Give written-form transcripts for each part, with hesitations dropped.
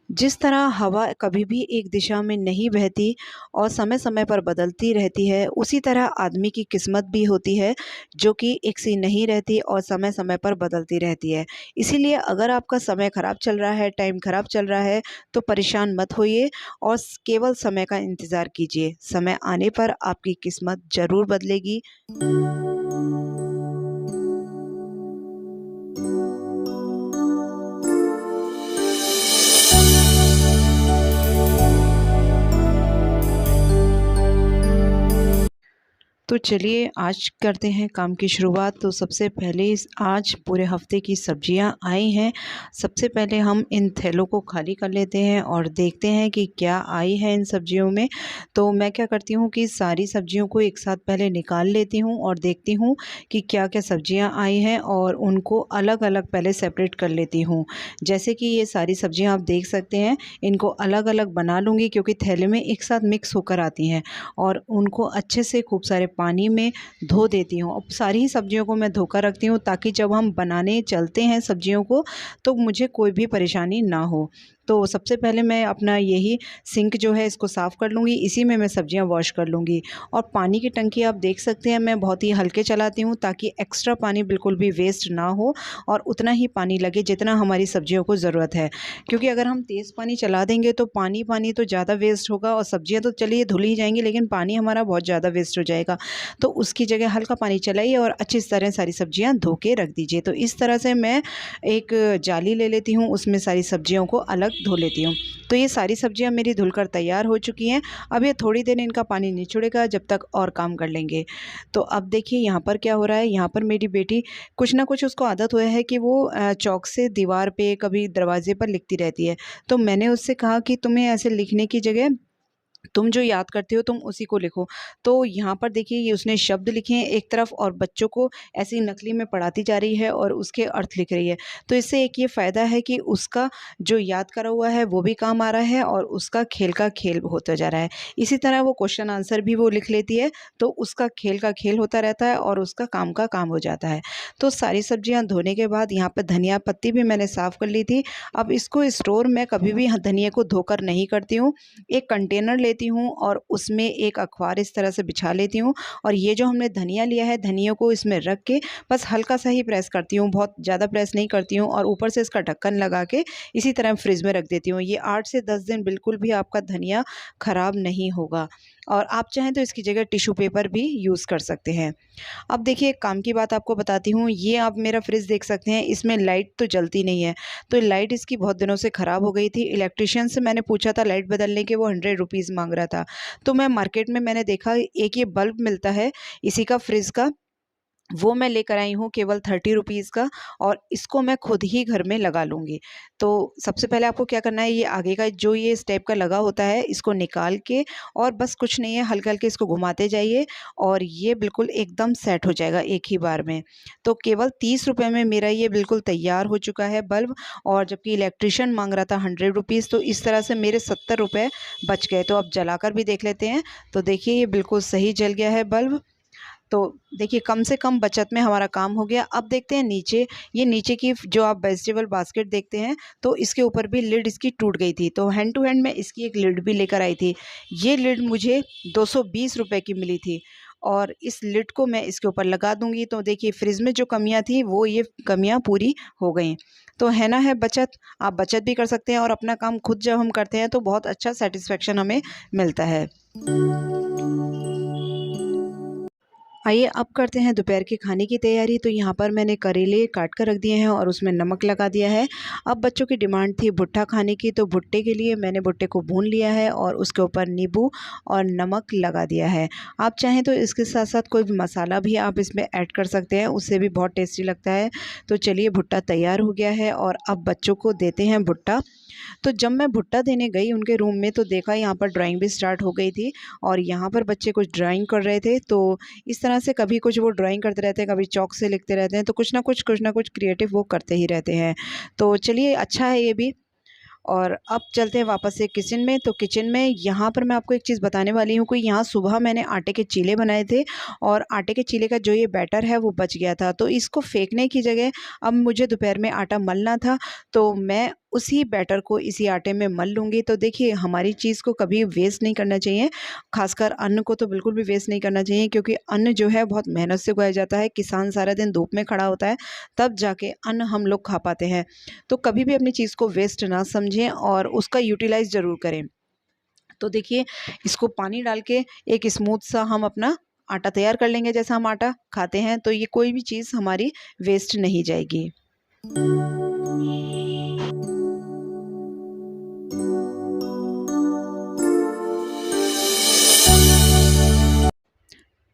जिस तरह हवा कभी भी एक दिशा में नहीं बहती और समय-समय पर बदलती रहती है, उसी तरह आदमी की किस्मत भी होती है, जो कि एक सी नहीं रहती और समय-समय पर बदलती रहती है। इसीलिए अगर आपका समय खराब चल रहा है, टाइम खराब चल रहा है, तो परेशान मत होइए और केवल समय का इंतज़ार कीजिए। समय आने पर आपकी किस्मत ज़रूर बदलेगी। तो चलिए आज करते हैं काम की शुरुआत। तो सबसे पहले आज पूरे हफ्ते की सब्जियां आई हैं। सबसे पहले हम इन थैलों को खाली कर लेते हैं और देखते हैं कि क्या आई है इन सब्जियों में। तो मैं क्या करती हूँ कि सारी सब्जियों को एक साथ पहले निकाल लेती हूँ और देखती हूँ कि क्या-क्या सब्जियां आई हैं और उनको अलग-अलग पहले सेपरेट कर लेती हूँ। जैसे कि ये सारी सब्जियां आप देख सकते हैं, इनको अलग-अलग बना लूँगी क्योंकि थैले में एक साथ मिक्स होकर आती हैं और उनको अच्छे से खूब सारे पानी में धो देती हूँ। अब सारी सब्जियों को मैं धोकर रखती हूँ ताकि जब हम बनाने चलते हैं सब्जियों को तो मुझे कोई भी परेशानी ना हो। तो सबसे पहले मैं अपना यही सिंक जो है इसको साफ़ कर लूँगी, इसी में मैं सब्जियाँ वॉश कर लूँगी। और पानी की टंकी आप देख सकते हैं मैं बहुत ही हल्के चलाती हूँ ताकि एक्स्ट्रा पानी बिल्कुल भी वेस्ट ना हो और उतना ही पानी लगे जितना हमारी सब्जियों को ज़रूरत है। क्योंकि अगर हम तेज़ पानी चला देंगे तो पानी तो ज़्यादा वेस्ट होगा और सब्जियाँ तो चलिए धुल ही जाएँगी लेकिन पानी हमारा बहुत ज़्यादा वेस्ट हो जाएगा। तो उसकी जगह हल्का पानी चलाइए और अच्छी तरह सारी सब्जियाँ धो के रख दीजिए। तो इस तरह से मैं एक जाली ले लेती हूँ, उसमें सारी सब्जियों को अलग धो लेती हूँ। तो ये सारी सब्जियाँ मेरी धुलकर तैयार हो चुकी हैं। अब ये थोड़ी देर इनका पानी निचोड़ेगा जब तक और काम कर लेंगे। तो अब देखिए यहाँ पर क्या हो रहा है, यहाँ पर मेरी बेटी कुछ ना कुछ उसको आदत हुआ है कि वो चॉक से दीवार पे कभी दरवाज़े पर लिखती रहती है। तो मैंने उससे कहा कि तुम्हें ऐसे लिखने की जगह तुम जो याद करते हो तुम उसी को लिखो। तो यहाँ पर देखिए ये उसने शब्द लिखे हैं एक तरफ और बच्चों को ऐसे ही नकली में पढ़ाती जा रही है और उसके अर्थ लिख रही है। तो इससे एक ये फ़ायदा है कि उसका जो याद करा हुआ है वो भी काम आ रहा है और उसका खेल का खेल होता जा रहा है। इसी तरह वो क्वेश्चन आंसर भी वो लिख लेती है, तो उसका खेल का खेल होता रहता है और उसका काम का काम हो जाता है। तो सारी सब्जियाँ धोने के बाद यहाँ पे धनिया पत्ती भी मैंने साफ़ कर ली थी। अब इसको स्टोर मैं कभी भी धनिये को धोकर नहीं करती हूँ। एक कंटेनर लेती हूँ और उसमें एक अखबार इस तरह से बिछा लेती हूँ और ये जो हमने धनिया लिया है, धनिया को इसमें रख के बस हल्का सा ही प्रेस करती हूँ, बहुत ज़्यादा प्रेस नहीं करती हूँ और ऊपर से इसका ढक्कन लगा के इसी तरह फ्रिज में रख देती हूँ। ये 8 से 10 दिन बिल्कुल भी आपका धनिया खराब नहीं होगा और आप चाहें तो इसकी जगह टिश्यू पेपर भी यूज़ कर सकते हैं। अब देखिए एक काम की बात आपको बताती हूँ, ये आप मेरा फ्रिज देख सकते हैं, इसमें लाइट तो जलती नहीं है। तो लाइट इसकी बहुत दिनों से ख़राब हो गई थी। इलेक्ट्रीशियन से मैंने पूछा था लाइट बदलने के, वो 100 रुपीज़ माँग रहा था। तो मैं मार्केट में मैंने देखा एक ये बल्ब मिलता है इसी का फ्रिज का, वो मैं लेकर आई हूँ केवल 30 रुपीज़ का और इसको मैं खुद ही घर में लगा लूँगी। तो सबसे पहले आपको क्या करना है, ये आगे का जो ये स्टेप का लगा होता है इसको निकाल के और बस कुछ नहीं है, हल्के-हल्के इसको घुमाते जाइए और ये बिल्कुल एकदम सेट हो जाएगा एक ही बार में। तो केवल 30 रुपए में मेरा ये बिल्कुल तैयार हो चुका है बल्ब और जबकि इलेक्ट्रीशियन माँग रहा था 100 रुपीज़, तो इस तरह से मेरे 70 रुपए बच गए। तो अब जलाकर भी देख लेते हैं। तो देखिए ये बिल्कुल सही जल गया है बल्ब। तो देखिए कम से कम बचत में हमारा काम हो गया। अब देखते हैं नीचे, ये नीचे की जो आप वेजिटेबल बास्केट देखते हैं, तो इसके ऊपर भी लिड इसकी टूट गई थी। तो हैंड टू हैंड मैं इसकी एक लिड भी लेकर आई थी। ये लिड मुझे 220 रुपए की मिली थी और इस लिड को मैं इसके ऊपर लगा दूँगी तो देखिए फ्रिज में जो कमियाँ थी वो ये कमियाँ पूरी हो गई। तो है ना है बचत, आप बचत भी कर सकते हैं और अपना काम खुद जब हम करते हैं तो बहुत अच्छा सैटिस्फैक्शन हमें मिलता है। आइए अब करते हैं दोपहर के खाने की तैयारी। तो यहाँ पर मैंने करेले काट कर रख दिए हैं और उसमें नमक लगा दिया है। अब बच्चों की डिमांड थी भुट्टा खाने की, तो भुट्टे के लिए मैंने भुट्टे को भून लिया है और उसके ऊपर नींबू और नमक लगा दिया है। आप चाहें तो इसके साथ साथ कोई भी मसाला भी आप इसमें ऐड कर सकते हैं, उससे भी बहुत टेस्टी लगता है। तो चलिए भुट्टा तैयार हो गया है और अब बच्चों को देते हैं भुट्टा। तो जब मैं भुट्टा देने गई उनके रूम में तो देखा यहाँ पर ड्राइंग भी स्टार्ट हो गई थी और यहाँ पर बच्चे कुछ ड्राइंग कर रहे थे। तो इस तरह से कभी कुछ वो ड्राइंग करते रहते हैं, कभी चॉक से लिखते रहते हैं, तो कुछ ना कुछ क्रिएटिव वो करते ही रहते हैं। तो चलिए अच्छा है ये भी। और अब चलते हैं वापस से किचन में। तो किचन में यहाँ पर मैं आपको एक चीज़ बताने वाली हूँ कि यहाँ सुबह मैंने आटे के चीले बनाए थे और आटे के चीले का जो ये बैटर है वो बच गया था। तो इसको फेंकने की जगह अब मुझे दोपहर में आटा मलना था, तो मैं उसी बैटर को इसी आटे में मल लूँगी। तो देखिए हमारी चीज़ को कभी वेस्ट नहीं करना चाहिए, ख़ासकर अन्न को तो बिल्कुल भी वेस्ट नहीं करना चाहिए, क्योंकि अन्न जो है बहुत मेहनत से उगाया जाता है। किसान सारा दिन धूप में खड़ा होता है, तब जाके अन्न हम लोग खा पाते हैं। तो कभी भी अपनी चीज़ को वेस्ट ना समझें और उसका यूटिलाइज़ ज़रूर करें। तो देखिए इसको पानी डाल के एक स्मूथ सा हम अपना आटा तैयार कर लेंगे, जैसा हम आटा खाते हैं, तो ये कोई भी चीज़ हमारी वेस्ट नहीं जाएगी।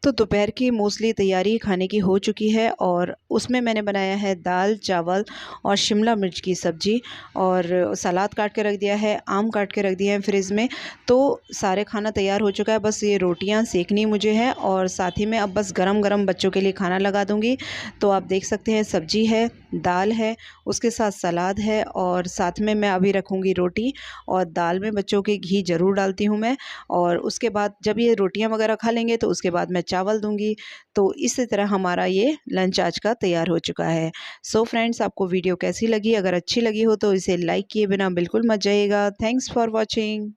तो दोपहर की मोस्टली तैयारी खाने की हो चुकी है और उसमें मैंने बनाया है दाल, चावल और शिमला मिर्च की सब्ज़ी और सलाद काट के रख दिया है, आम काट के रख दिए हैं फ्रिज में। तो सारे खाना तैयार हो चुका है, बस ये रोटियां सेकनी मुझे है और साथ ही में अब बस गरम-गरम बच्चों के लिए खाना लगा दूँगी। तो आप देख सकते हैं सब्ज़ी है, दाल है, उसके साथ सलाद है और साथ में मैं अभी रखूँगी रोटी, और दाल में बच्चों के घी ज़रूर डालती हूँ मैं। और उसके बाद जब ये रोटियाँ वगैरह खा लेंगे तो उसके बाद मैं चावल दूँगी। तो इसी तरह हमारा ये लंच आज का तैयार हो चुका है। सो फ्रेंड्स, आपको वीडियो कैसी लगी? अगर अच्छी लगी हो तो इसे लाइक किए बिना बिल्कुल मत जाइएगा। Thanks for watching.